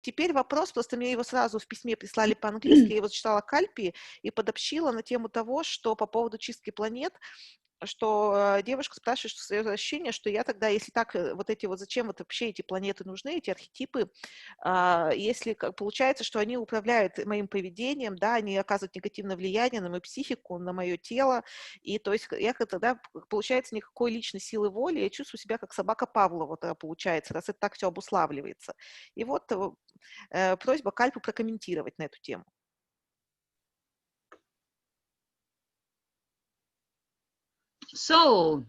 теперь вопрос, просто мне его сразу в письме прислали по-английски, я его читала Кальпи и подобщила на тему того, что по поводу чистки планет, что девушка спрашивает, что свое ощущение, что я тогда, если так, вот эти вот, зачем вот вообще эти планеты нужны, эти архетипы, если получается, что они управляют моим поведением, да, они оказывают негативное влияние на мою психику, на мое тело, и то есть я тогда, получается, никакой личной силы воли, я чувствую себя как собака Павлова, тогда получается, раз это так все обуславливается. И вот просьба Кальпу прокомментировать на эту тему. So,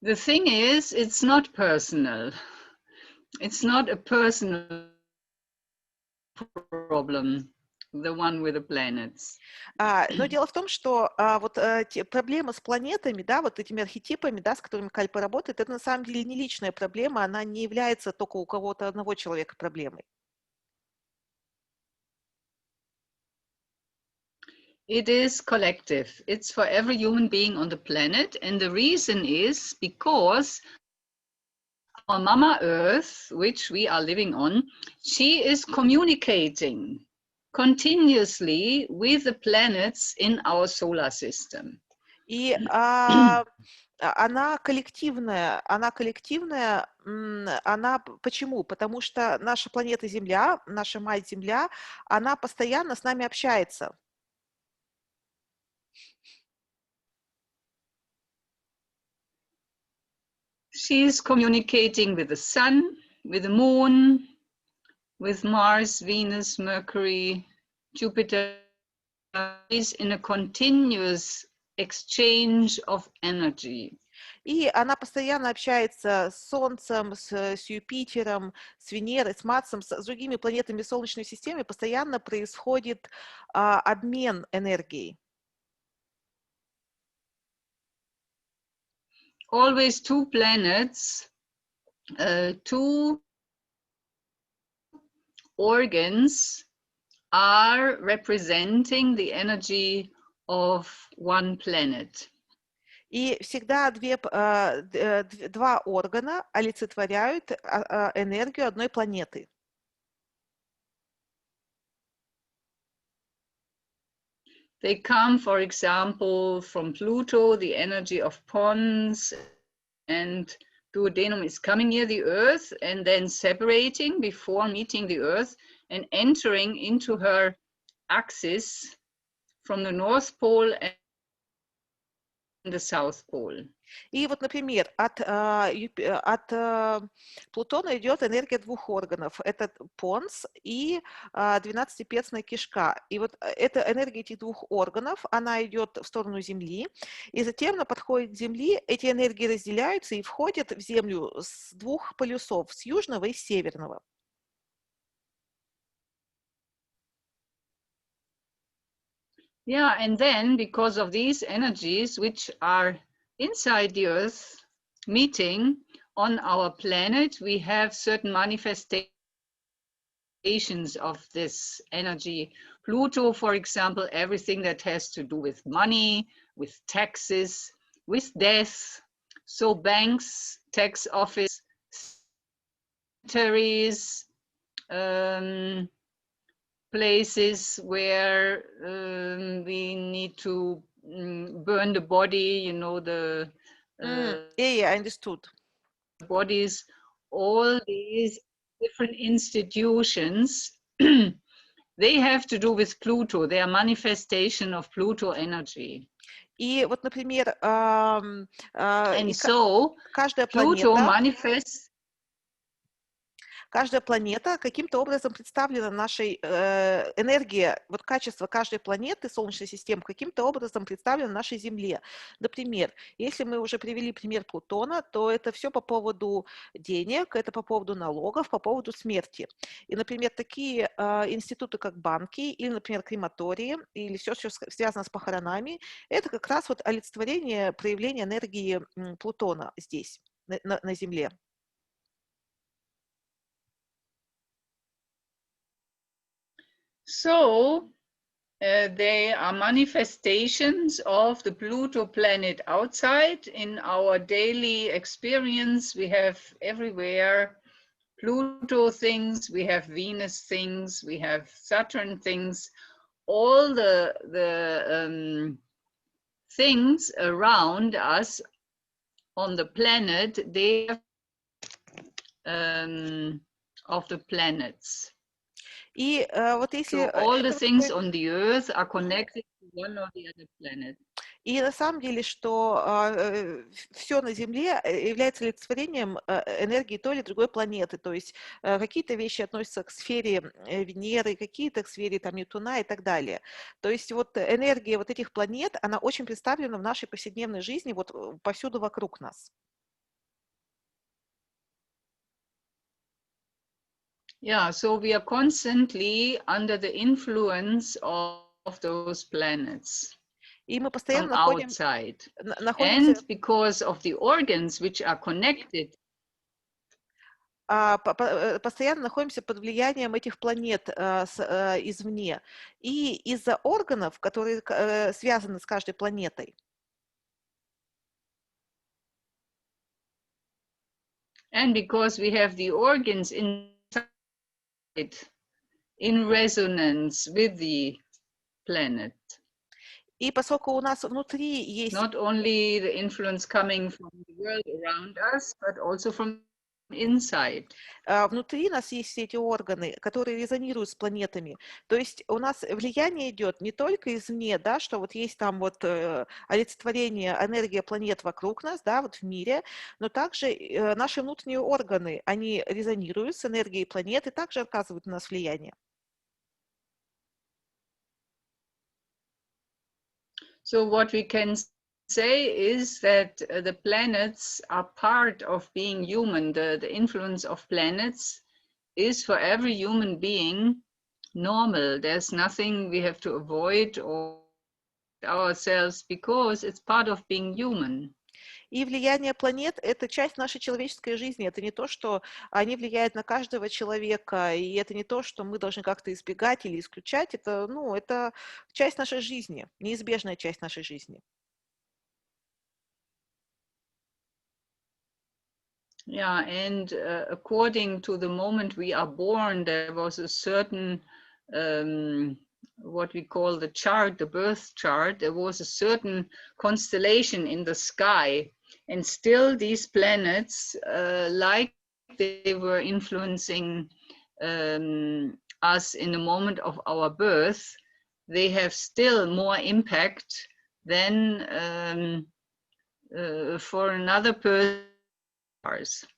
the thing is, it's not personal. It's not a personal problem, the one with the planets. Но дело в том, что вот проблема с планетами, да, вот этими архетипами, да, с которыми Кальпа работает, это на самом деле не личная проблема, она не является только у кого-то одного человека проблемой. It is collective. It's for every human being on the planet. And the reason is because our Mama Earth, which we are living on, she is communicating continuously with the planets in our solar system. И она коллективная, почему? Потому что наша планета Земля, наша мать Земля, она постоянно с нами общается. She is communicating with the sun, with the moon, with Mars, Venus, Mercury, Jupiter, is in a continuous exchange of energy. И она постоянно общается с Солнцем, с Юпитером, с Венерой, с Марсом, с другими планетами Солнечной системы. Постоянно происходит обмен энергией. Always two planets, two organs are representing the energy of one planet. И всегда два органа олицетворяют энергию одной планеты. They come, for example, from Pluto, the energy of Pons, and Duodenum is coming near the Earth and then separating before meeting the Earth and entering into her axis from the North Pole and the South Pole. И вот, например, от Плутона идет энергия двух органов. Это Понс и 12-перстная кишка. И вот эта энергия этих двух органов, она идет в сторону Земли, и затем она подходит к Земле, эти энергии разделяются и входят в Землю с двух полюсов, с южного и с северного. Yeah, and then because of these energies, which are inside the Earth meeting on our planet, we have certain manifestations of this energy. Pluto, for example, everything that has to do with money, with taxes, with death. So banks, tax office, cemeteries, places where we need to burn the body, you know, Yeah, I understood. Bodies, all these different institutions, they have to do with Pluto. They are manifestation of Pluto energy. И вот, например, And so каждая Pluto планета... manifests. Каждая планета каким-то образом представлена нашей энергия, вот качество каждой планеты Солнечной системы каким-то образом представлено нашей Земле. Например, если мы уже привели пример Плутона, то это все по поводу денег, это по поводу налогов, по поводу смерти. И, например, такие институты, как банки, или, например, крематории, или все, что связано с похоронами, это как раз вот олицетворение, проявление энергии Плутона здесь, на Земле. So they are manifestations of the Pluto planet outside. In our daily experience, we have everywhere Pluto things, we have Venus things, we have Saturn things, all the things around us on the planet, they have of the planets. И вот если So all the это вот things такой. on the earth are connected to one or the other planet. И на самом деле, что все на Земле является олицетворением энергии той или другой планеты. То есть какие-то вещи относятся к сфере Венеры, какие-то к сфере там, Нептуна и так далее. То есть вот энергия вот этих планет, она очень представлена в нашей повседневной жизни вот повсюду вокруг нас. Yeah, so we are constantly under the influence of those planets И мы from постоянно outside. находимся And because of the organs which are connected, постоянно находимся под влиянием этих планет извне. И из-за органов, которые связаны с каждой планетой, and because we have the organs inside in resonance with the planet. и поскольку у нас внутри есть Not only the influence coming from the world around us, but also from inside. внутри нас есть все эти органы, которые резонируют с планетами. То есть у нас влияние идет не только извне, да, что вот есть там вот олицетворение, энергия планет вокруг нас, да, вот в мире, но также наши внутренние органы, они резонируют с энергией планет и также оказывают на нас влияние. So what we can say is that the planets are part of being human. The influence of planets is for every human being normal. There's nothing we have to avoid or ourselves because it's part of being human. И влияние планет – это часть нашей человеческой жизни. Это не то, что они влияют на каждого человека, и это не то, что мы должны как-то избегать или исключать. Это, ну, это часть нашей жизни, неизбежная часть нашей жизни. Yeah, and according to the moment we are born, there was a certain what we call the chart, the birth chart. There was a certain constellation in the sky, and still these planets, like they were influencing us in the moment of our birth, they have still more impact than for another person.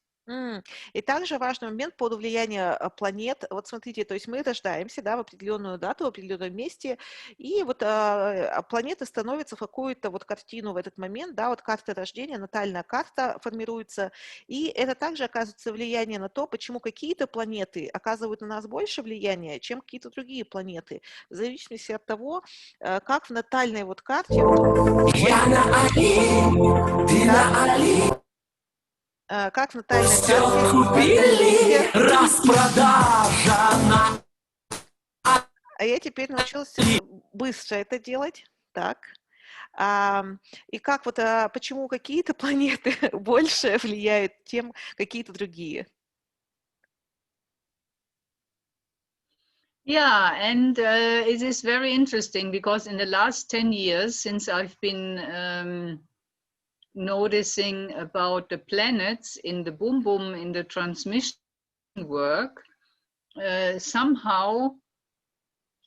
И также важный момент по поводу влияния планет. Вот смотрите, то есть мы рождаемся, да, в определенную дату, в определенном месте, и вот планеты становятся в какую-то вот картину в этот момент, да, вот карта рождения, натальная карта формируется, и это также оказывается влияние на то, почему какие-то планеты оказывают на нас больше влияния, чем какие-то другие планеты, в зависимости от того, как в натальной вот карте, как в натальной карте купили, распродажа. А я теперь научилась быстро это делать. Так. И как вот, почему какие-то планеты больше влияют, чем какие-то другие? Yeah, and it is very interesting because in the last 10 years, since I've been noticing about the planets in the boom boom in the transmission work, somehow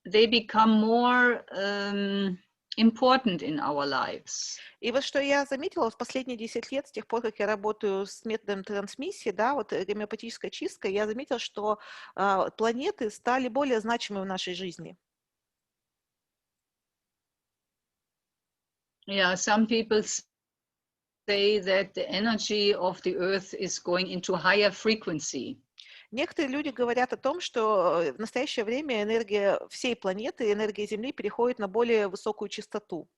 they become more important in our lives. И вот что я заметила в последние 10 лет, с тех пор, как я работаю с методом трансмиссии, да, вот гомеопатической чисткой, я заметила, что планеты стали более значимы в нашей жизни. Yeah, some people say that the energy of the earth is going into higher frequency. Некоторые люди говорят о том, что в настоящее время энергия всей планеты, энергия Земли переходит на более высокую частоту.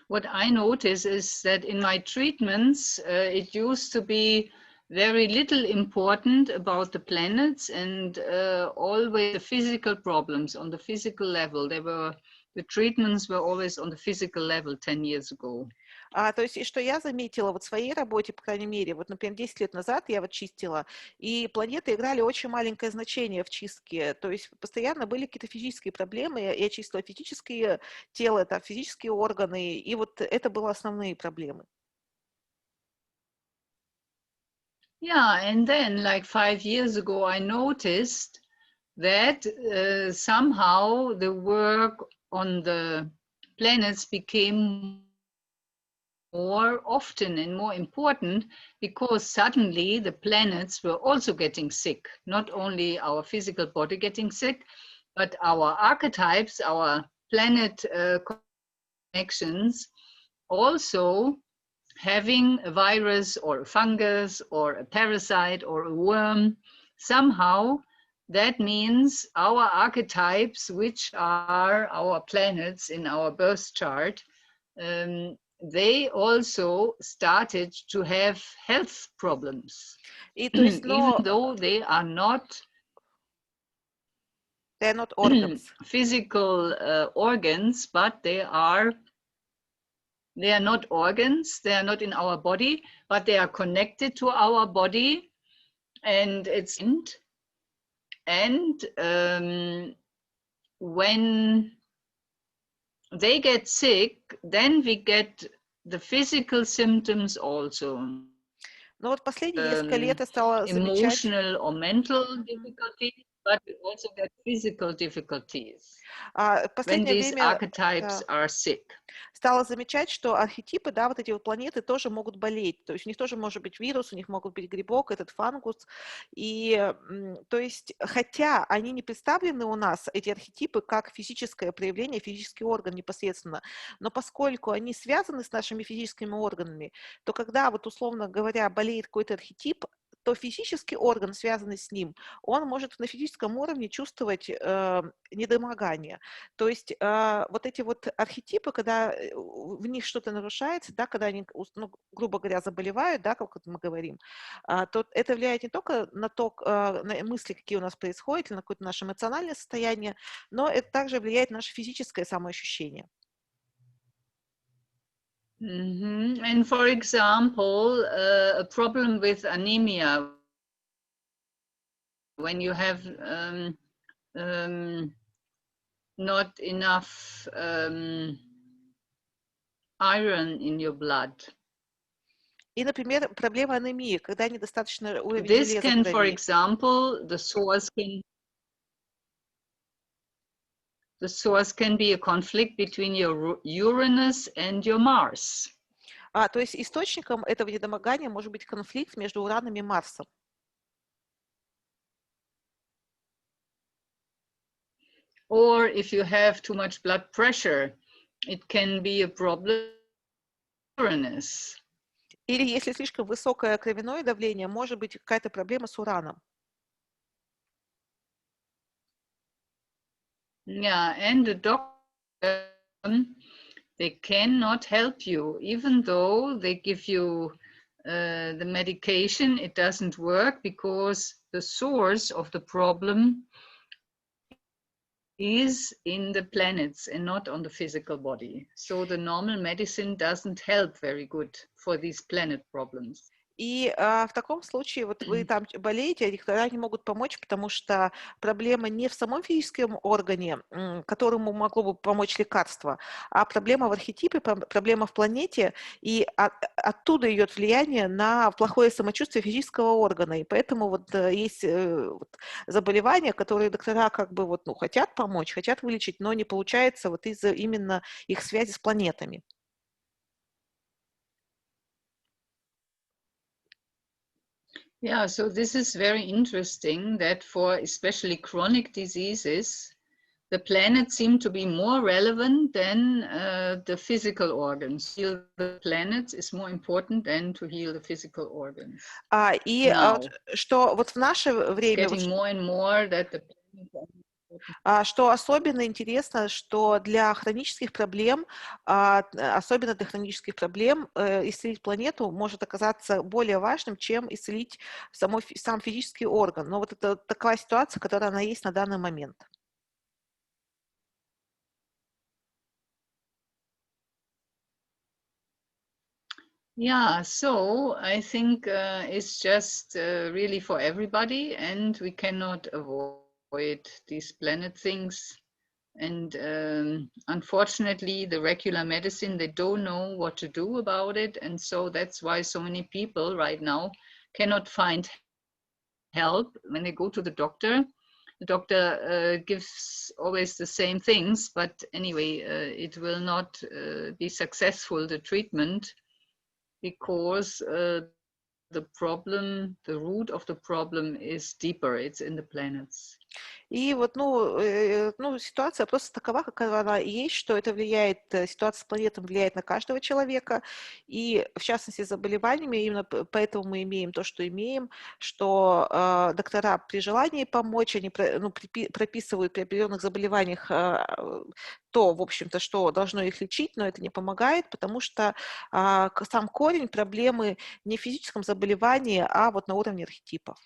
What I notice is that in my treatments, it used to be very little important about the planets and always the physical problems on the physical level. The treatments were always on the physical level 10 years ago. То есть, и что я заметила вот в своей работе, по крайней мере, вот, например, 10 лет назад я вот чистила, и планеты играли очень маленькое значение в чистке, то есть постоянно были какие-то физические проблемы, я чистила физические тело, это физические органы, и вот это были основные проблемы. Yeah, and then like 5 years ago, I noticed that somehow the work on the planets became more often and more important because suddenly the planets were also getting sick. Not only our physical body getting sick, but our archetypes, our planet connections also having a virus or a fungus or a parasite or a worm. Somehow that means our archetypes, which are our planets in our birth chart, they also started to have health problems, И то есть, even но though they are not they're not organs. physical organs, but they are not organs, they are not in our body, but they are connected to our body, and when they get sick, then we get the physical symptoms also, Но вот последние несколько лет я стала замечать, emotional or mental difficulties, but we also get physical difficulties в when последнее these время, archetypes да, are sick. стала замечать, что архетипы, да, вот эти вот планеты тоже могут болеть. То есть у них тоже может быть вирус, у них могут быть грибок, этот фангус. И, то есть, хотя они не представлены у нас, эти архетипы, как физическое проявление, физический орган непосредственно, но поскольку они связаны с нашими физическими органами, то когда, вот условно говоря, болеет какой-то архетип, то физический орган, связанный с ним, он может на физическом уровне чувствовать недомогание. То есть вот эти вот архетипы, когда в них что-то нарушается, да, когда они, ну, грубо говоря, заболевают, да, как вот мы говорим, то это влияет не только на то, на мысли, какие у нас происходят, или на какое-то наше эмоциональное состояние, но это также влияет на наше физическое самоощущение. And for example, a problem with anemia, when you have not enough iron in your blood. И, например, проблема анемии, когда недостаточно уровень This железа в can, for крови. example, the source can be a conflict between your Uranus and your Mars. То есть источником этого недомогания может быть конфликт между Ураном и Марсом. Or if you have too much blood pressure, it can be a problem with Uranus. Или если слишком высокое кровяное давление, может быть какая-то проблема с Ураном. Yeah, and the doctor, they cannot help you, even though they give you the medication, it doesn't work because the source of the problem is in the planets and not on the physical body. So the normal medicine doesn't help very good for these planet problems. И в таком случае вот вы там болеете, а доктора не могут помочь, потому что проблема не в самом физическом органе, которому могло бы помочь лекарство, а проблема в архетипе, проблема в планете, и оттуда идет влияние на плохое самочувствие физического органа. И поэтому вот есть вот заболевания, которые доктора как бы вот, ну, хотят помочь, хотят вылечить, но не получается вот из-за именно их связи с планетами. Yeah, so this is very interesting that for especially chronic diseases, the planets seem to be more relevant than the physical organs. Heal the planets is more important than to heal the physical organs. Now, Что вот в наше it's время, getting more and more that the planets are important. что особенно интересно, что для хронических проблем, особенно для хронических проблем, исцелить планету может оказаться более важным, чем исцелить сам физический орган. Но вот это такая ситуация, которая она есть на данный момент. Yeah, so I think it's just really for everybody, and we cannot avoid these planet things. And unfortunately, the regular medicine, they don't know what to do about it. And so that's why so many people right now cannot find help when they go to the doctor. The doctor gives always the same things, but anyway, it will not be successful, the treatment, because the root of the problem is deeper, it's in the planets. И вот, ну, ситуация просто такова, какая она есть, что это влияет, ситуация с планетами влияет на каждого человека, и в частности с заболеваниями, именно поэтому мы имеем то, что имеем, что доктора при желании помочь, они прописывают при определенных заболеваниях то, в общем-то, что должно их лечить, но это не помогает, потому что сам корень проблемы не в физическом заболевании, а вот на уровне архетипов.